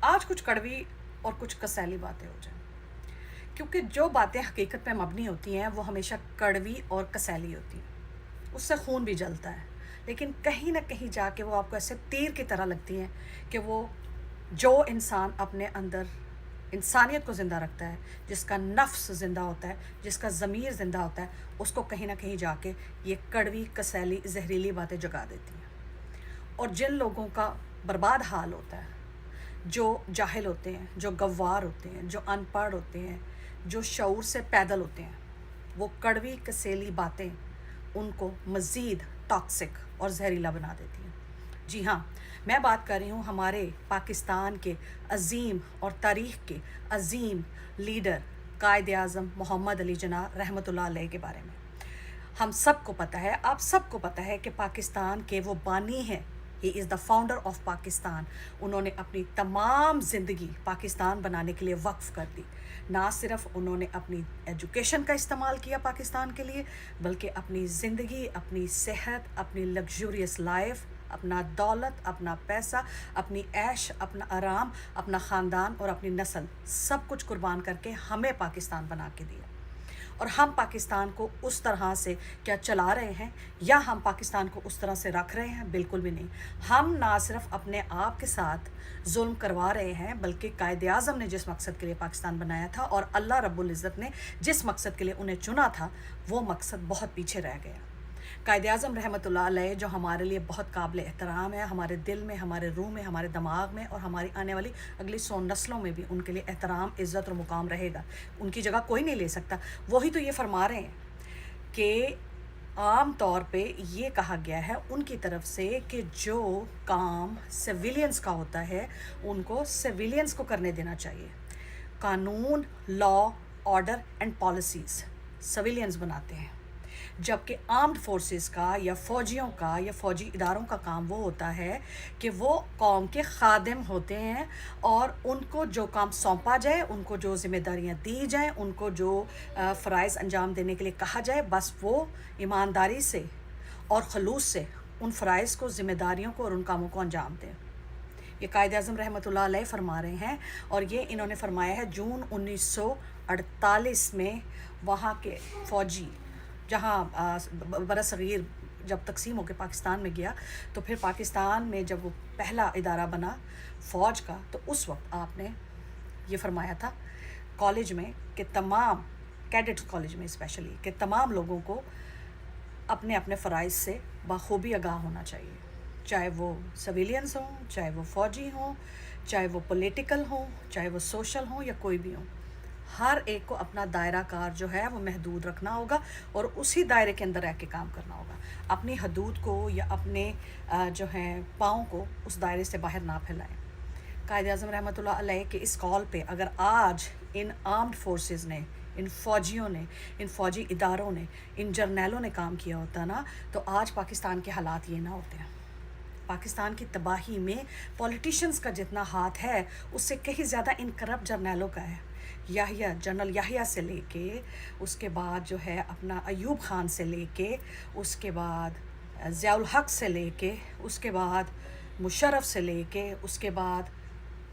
آج کچھ کڑوی اور کچھ کسیلی باتیں ہو جائیں، کیونکہ جو باتیں حقیقت پہ مبنی ہوتی ہیں وہ ہمیشہ کڑوی اور کسیلی ہوتی ہیں، اس سے خون بھی جلتا ہے، لیکن کہیں نہ کہیں جا کے وہ آپ کو ایسے تیر کی طرح لگتی ہیں کہ وہ جو انسان اپنے اندر انسانیت کو زندہ رکھتا ہے، جس کا نفس زندہ ہوتا ہے، جس کا ضمیر زندہ ہوتا ہے، اس کو کہیں نہ کہیں جا کے یہ کڑوی کسیلی زہریلی باتیں جگا دیتی ہیں۔ اور جن لوگوں کا برباد حال ہوتا ہے، جو جاہل ہوتے ہیں، جو گوار ہوتے ہیں، جو ان پڑھ ہوتے ہیں، جو شعور سے پیدل ہوتے ہیں، وہ کڑوی کسیلی باتیں ان کو مزید ٹاکسک اور زہریلا بنا دیتی ہیں۔ جی ہاں، میں بات کر رہی ہوں ہمارے پاکستان کے عظیم اور تاریخ کے عظیم لیڈر قائد اعظم محمد علی جناح رحمۃ اللہ علیہ کے بارے میں۔ ہم سب کو پتہ ہے، آپ سب کو پتہ ہے کہ پاکستان کے وہ بانی ہیں، ہی از دا فاؤنڈر آف پاکستان۔ انہوں نے اپنی تمام زندگی پاکستان بنانے کے لیے وقف کر دی۔ نہ صرف انہوں نے اپنی ایجوکیشن کا استعمال کیا پاکستان کے لیے، بلکہ اپنی زندگی، اپنی صحت، اپنی لگژوریس لائف، اپنا دولت، اپنا پیسہ، اپنی عیش، اپنا آرام، اپنا خاندان اور اپنی نسل، سب کچھ قربان کر کے ہمیں پاکستان بنا کے دیا۔ اور ہم پاکستان کو اس طرح سے کیا چلا رہے ہیں یا ہم پاکستان کو اس طرح سے رکھ رہے ہیں؟ بالکل بھی نہیں۔ ہم نہ صرف اپنے آپ کے ساتھ ظلم کروا رہے ہیں، بلکہ قائد اعظم نے جس مقصد کے لیے پاکستان بنایا تھا اور اللہ رب العزت نے جس مقصد کے لیے انہیں چنا تھا، وہ مقصد بہت پیچھے رہ گیا۔ قائد اعظم رحمۃ اللہ علیہ جو ہمارے لیے بہت قابل احترام ہے، ہمارے دل میں، ہمارے روح میں، ہمارے دماغ میں اور ہماری آنے والی اگلی 100 نسلوں میں بھی ان کے لیے احترام، عزت اور مقام رہے گا۔ ان کی جگہ کوئی نہیں لے سکتا۔ وہی تو یہ فرما رہے ہیں کہ عام طور پہ یہ کہا گیا ہے ان کی طرف سے کہ جو کام سویلینز کا ہوتا ہے ان کو سویلینز کو کرنے دینا چاہیے۔ قانون، لا، آرڈر اینڈ پالیسیز سویلینز بناتے ہیں، جبکہ آرمڈ فورسز کا یا فوجیوں کا یا فوجی اداروں کا کام وہ ہوتا ہے کہ وہ قوم کے خادم ہوتے ہیں، اور ان کو جو کام سونپا جائے، ان کو جو ذمہ داریاں دی جائیں، ان کو جو فرائض انجام دینے کے لیے کہا جائے، بس وہ ایمانداری سے اور خلوص سے ان فرائض کو، ذمہ داریوں کو اور ان کاموں کو انجام دیں۔ یہ قائد اعظم رحمۃ اللہ علیہ فرما رہے ہیں، اور یہ انہوں نے فرمایا ہے جون 1948 میں۔ وہاں کے فوجی جہاں برصغیر جب تقسیم ہو کے پاکستان میں گیا، تو پھر پاکستان میں جب وہ پہلا ادارہ بنا فوج کا، تو اس وقت آپ نے یہ فرمایا تھا کالج میں کہ تمام کیڈٹ کالج میں اسپیشلی کہ تمام لوگوں کو اپنے اپنے فرائض سے بخوبی آگاہ ہونا چاہیے، چاہے وہ سویلینز ہوں، چاہے وہ فوجی ہوں، چاہے وہ پولیٹیکل ہوں، چاہے وہ سوشل ہوں یا کوئی بھی ہوں۔ ہر ایک کو اپنا دائرہ کار جو ہے وہ محدود رکھنا ہوگا اور اسی دائرے کے اندر رہ کے کام کرنا ہوگا۔ اپنی حدود کو یا اپنے جو ہیں پاؤں کو اس دائرے سے باہر نہ پھیلائیں۔ قائد اعظم رحمۃ اللہ علیہ کے اس کال پہ اگر آج ان آرمڈ فورسز نے، ان فوجیوں نے، ان فوجی اداروں نے، ان جرنیلوں نے کام کیا ہوتا نا، تو آج پاکستان کے حالات یہ نہ ہوتے ہیں۔ پاکستان کی تباہی میں پولیٹیشنز کا جتنا ہاتھ ہے، اس سے کہیں زیادہ ان کرپٹ جرنیلوں کا ہے۔ جنرل یحییٰ سے لے کے، اس کے بعد جو ہے اپنا ایوب خان سے لے کے، اس کے بعد ضیاء الحق سے لے کے، اس کے بعد مشرف سے لے کے، اس کے بعد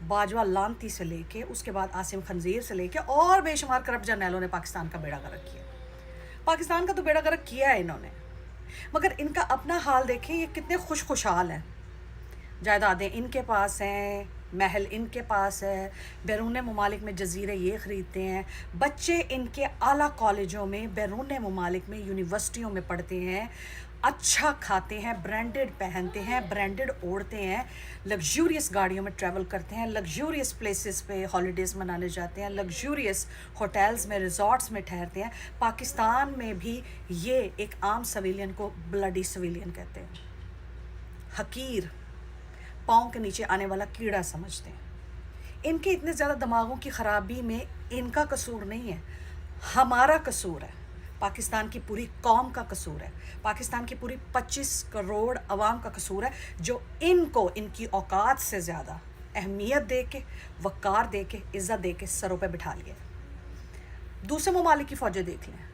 باجوہ لانتی سے لے کے، اس کے بعد عاصم خنزیر سے لے کے، اور بے شمار کرپٹ جرنیلوں نے پاکستان کا بیڑا غرق کیا۔ پاکستان کا تو بیڑا غرق کیا ہے انہوں نے، مگر ان کا اپنا حال دیکھیں، یہ کتنے خوشحال ہیں۔ جائیدادیں ان کے پاس ہیں، محل ان کے پاس ہے، بیرون ممالک میں جزیرے یہ خریدتے ہیں، بچے ان کے اعلیٰ کالجوں میں بیرون ممالک میں یونیورسٹیوں میں پڑھتے ہیں، اچھا کھاتے ہیں، برانڈڈ پہنتے ہیں، برانڈڈ اوڑھتے ہیں، لگژوریس گاڑیوں میں ٹریول کرتے ہیں، لگژوریس پلیسز پہ ہالیڈیز منانے جاتے ہیں، لگژوریس ہوٹلز میں، ریزورٹس میں ٹھہرتے ہیں۔ پاکستان میں بھی یہ ایک عام سویلین کو بلڈی سویلین کہتے ہیں، حقیر، پاؤں کے نیچے آنے والا کیڑا سمجھتے ہیں۔ ان کے اتنے زیادہ دماغوں کی خرابی میں ان کا قصور نہیں ہے، ہمارا قصور ہے، پاکستان کی پوری قوم کا قصور ہے، پاکستان کی پوری 25 کروڑ عوام کا قصور ہے، جو ان کو ان کی اوقات سے زیادہ اہمیت دے کے، وقار دے کے، عزت دے کے سروں پہ بٹھا لیا۔ دوسرے ممالک کی فوجیں دیکھ لیں،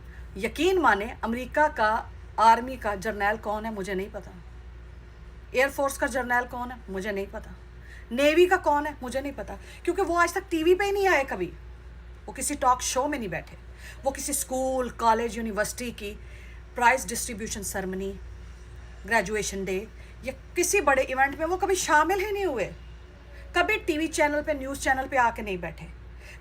یقین مانیں امریکہ کا آرمی کا جرنیل کون ہے مجھے نہیں پتا، ایئر فورس کا جرنیل کون ہے مجھے نہیں پتا، नेवी का कौन है मुझे नहीं पता, क्योंकि वो आज तक टीवी पे ही नहीं आए कभी, वो किसी टॉक शो में नहीं बैठे, वो किसी स्कूल कॉलेज यूनिवर्सिटी की prize distribution ceremony, graduation day या किसी बड़े इवेंट में वो कभी शामिल ही नहीं हुए, कभी टीवी चैनल पे न्यूज़ चैनल पे आके नहीं बैठे,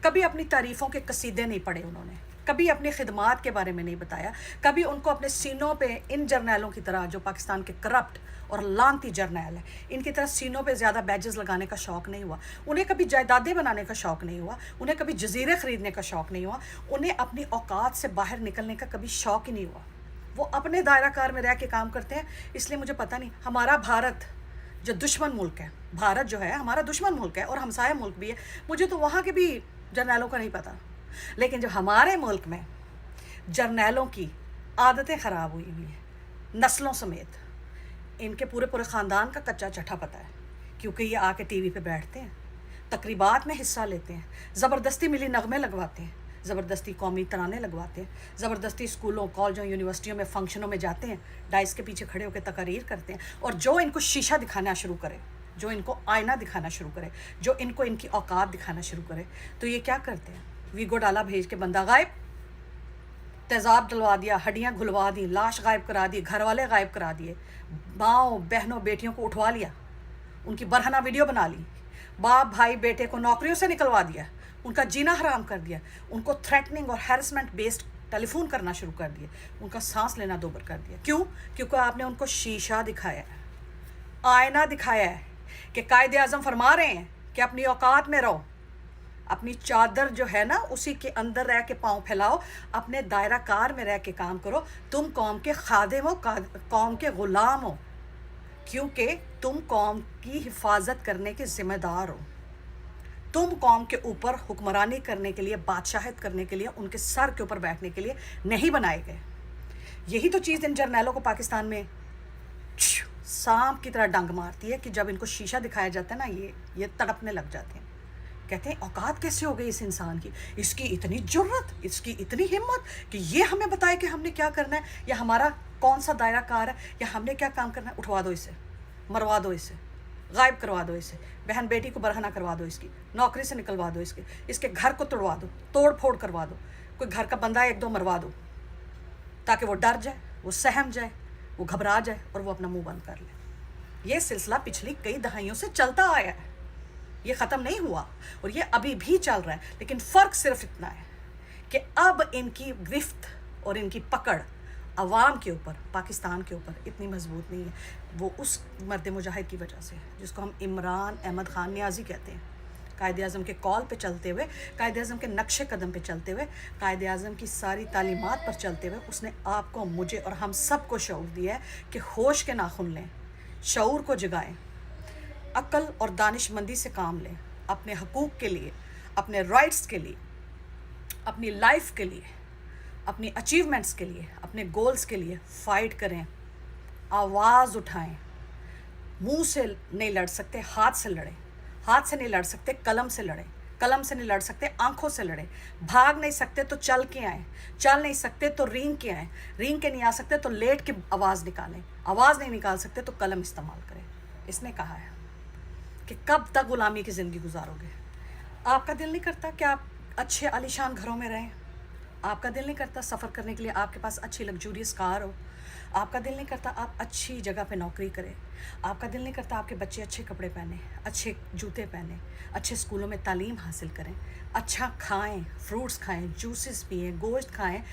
कभी अपनी तारीफ़ों के कसीदे नहीं पढ़े उन्होंने, कभी अपनी खिदमात के बारे में नहीं बताया, कभी उनको अपने सीनों पे इन जर्नैलों की तरह जो पाकिस्तान के करप्ट और लानती जर्नैल है इनकी तरह सीनों पे ज़्यादा बैजेस लगाने का शौक़ नहीं हुआ, उन्हें कभी जायदादें बनाने का शौक़ नहीं हुआ, उन्हें कभी जजीरे ख़रीदने का शौक़ नहीं हुआ, उन्हें अपनी औकात से बाहर निकलने का कभी शौक़ ही नहीं हुआ। वो अपने दायरा कार में रह के काम करते हैं। इसलिए मुझे पता नहीं, हमारा भारत जो दुश्मन मुल्क है, भारत जो है हमारा दुश्मन मुल्क है और हमसाया मुल्क भी है, मुझे तो वहाँ के भी जर्नैलों का नहीं पता, लेकिन जब हमारे मुल्क में जर्नैलों की आदतें ख़राब हुई हुई हैं नस्लों समेत, इनके पूरे पूरे ख़ानदान का कच्चा चट्ठा पता है, क्योंकि ये आके टीवी पे बैठते हैं, तकरीबात में हिस्सा लेते हैं, ज़बरदस्ती मिली नगमे लगवाते हैं, ज़बरदस्ती कौमी तराने लगवाते हैं, ज़बरदस्ती स्कूलों कॉलेजों यूनिवर्सिटियों में फंक्शनों में जाते हैं, डाइस के पीछे खड़े होकर तकरीर करते हैं, और जो इनको शीशा दिखाना शुरू करे, जो इनको आईना दिखाना शुरू करे, जो इनको इनकी औकात दिखाना शुरू करे, तो ये क्या करते हैं, वीगो डाला भेज के बंदा गायब, तेज़ाब डलवा दिया, हड्डियाँ घुलवा दी, लाश गायब करा दी, घर वाले गायब करा दिए, माँओं बहनों बेटियों को उठवा लिया, उनकी बरहना वीडियो बना ली, बाप भाई बेटे को नौकरियों से निकलवा दिया, उनका जीना हराम कर दिया, उनको थ्रेटनिंग और हैरेसमेंट बेस्ड टेलीफोन करना शुरू कर दिया, उनका सांस लेना दोबर कर दिया। क्यों? क्योंकि आपने उनको शीशा दिखाया है, आईना दिखाया है कि कायदे आज़म फरमा रहे हैं कि अपनी औकात में रहो, अपनी चादर जो है ना उसी के अंदर रह के पाँव फैलाओ, अपने दायरा कार में रह के काम करो, तुम कौम के खादिम हो, कौम के ग़ुलाम हो, क्योंकि तुम कौम की हिफाजत करने के ज़िम्मेदार हो, तुम कौम के ऊपर हुक्मरानी करने के लिए, बादशाहत करने के लिए, उनके सर के ऊपर बैठने के लिए नहीं बनाए गए। यही तो चीज़ इन जर्नैलों को पाकिस्तान में सांप की तरह डंग मारती है कि जब इनको शीशा दिखाया जाता है ना, ये तड़पने लग जाते हैं, कहते हैं औकात कैसे हो गई इस इंसान की, इसकी इतनी जुर्रत, इसकी इतनी हिम्मत कि ये हमें बताए कि हमने क्या करना है, या हमारा कौन सा दायरा कार है, या हमने क्या काम करना है। उठवा दो इसे, मरवा दो इसे, गायब करवा दो इसे, बहन बेटी को बरहना करवा दो, इसकी नौकरी से निकलवा दो, इसके घर को तोड़वा दो, तोड़ फोड़ करवा दो, कोई घर का बंदा एक दो मरवा दो, ताकि वो डर जाए, वो सहम जाए, वो घबरा जाए और वो अपना मुंह बंद कर ले। ये सिलसिला पिछली कई दहाइयों से चलता आया है, ये ख़त्म नहीं हुआ और ये अभी भी चल रहा है, लेकिन फ़र्क सिर्फ इतना है कि अब इनकी गिरफ्त और इनकी पकड़ अवाम के ऊपर, पाकिस्तान के ऊपर इतनी मजबूत नहीं है। वो उस मर्द मुजाहिद की वजह से, जिसको हम इमरान अहमद ख़ान नियाज़ी कहते हैं, कायदे आज़म के कॉल पे चलते हुए, कायदे आज़म के नक्शे कदम पे चलते हुए, कायदे आज़म की सारी तालीमात पर चलते हुए, उसने आपको, मुझे और हम सब को शऊर दिया है कि होश के नाखुन लें, शऊर को जगाएं, अक्ल और दानिशमंदी से काम लें, अपने हकूक़ के लिए, अपने राइट्स के लिए, अपनी लाइफ के लिए, अपनी अचीवमेंट्स के लिए, अपने गोल्स के लिए फ़ाइट करें, आवाज़ उठाएं। मुंह से नहीं लड़ सकते, हाथ से लड़ें, हाथ से नहीं लड़ सकते, कलम से लड़ें, कलम से नहीं लड़ सकते, आंखों से लड़ें, भाग नहीं सकते तो चल के आएँ, चल नहीं सकते तो रींग के आएँ, रींग के नहीं आ सकते तो लेट के आवाज़ निकालें, आवाज़ नहीं निकाल सकते तो कलम इस्तेमाल करें। इसने कहा है कि कब तक ग़ुलामी की ज़िंदगी गुजारोगे। आपका दिल नहीं करता कि आप अच्छे आलीशान घरों में रहें? आपका दिल नहीं करता सफ़र करने के लिए आपके पास अच्छी लग्जूरियस कार हो? आपका दिल नहीं करता आप अच्छी जगह पे नौकरी करें? आपका दिल नहीं करता आपके बच्चे अच्छे कपड़े पहने, अच्छे जूते पहने, अच्छे स्कूलों में तालीम हासिल करें, अच्छा खाएं, फ्रूट्स खाएं, जूसेस पिएं, गोश्त खाएं,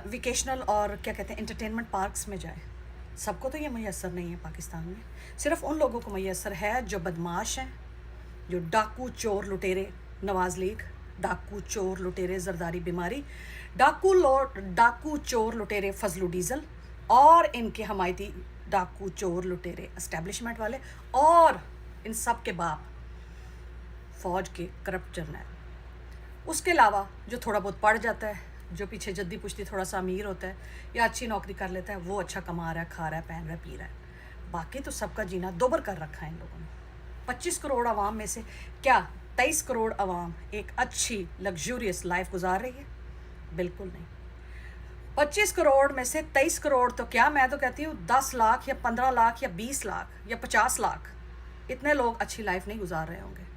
वेकेशनल और क्या कहते हैं एंटरटेनमेंट पार्क्स में जाएं? सबको तो ये मैसर नहीं है पाकिस्तान में। सिर्फ उन लोगों को मैसर है जो बदमाश हैं, जो डाकू चोर लुटेरे, नवाज़ लीग, डाकू चोर लुटेरे जरदारी बीमारी, डाकू चोर लुटेरे फजलू डीजल, और इनके हमायती डाकू चोर लुटेरे एस्टेब्लिशमेंट वाले, और इन सब के बाप फ़ौज के करप्ट जर्नैल। उसके अलावा जो थोड़ा बहुत पढ़ जाता है, जो पीछे जद्दी पुश्ती थोड़ा सा अमीर होता है या अच्छी नौकरी कर लेता है, वो अच्छा कमा रहा है, खा रहा है, पहन रहा है, पी रहा है। बाकी तो सबका जीना दोबर कर रखा है इन लोगों ने। 25 करोड़ आवाम में से क्या 23 करोड़ आवाम एक अच्छी लग्जूरियस लाइफ गुजार रही है? बिल्कुल नहीं। 25 करोड़ में से 23 करोड़ तो क्या, मैं तो कहती हूँ 10 लाख या 15 लाख या 20 लाख या 50 लाख اتنے لوگ اچھی لائف نہیں گزار رہے ہوں گے.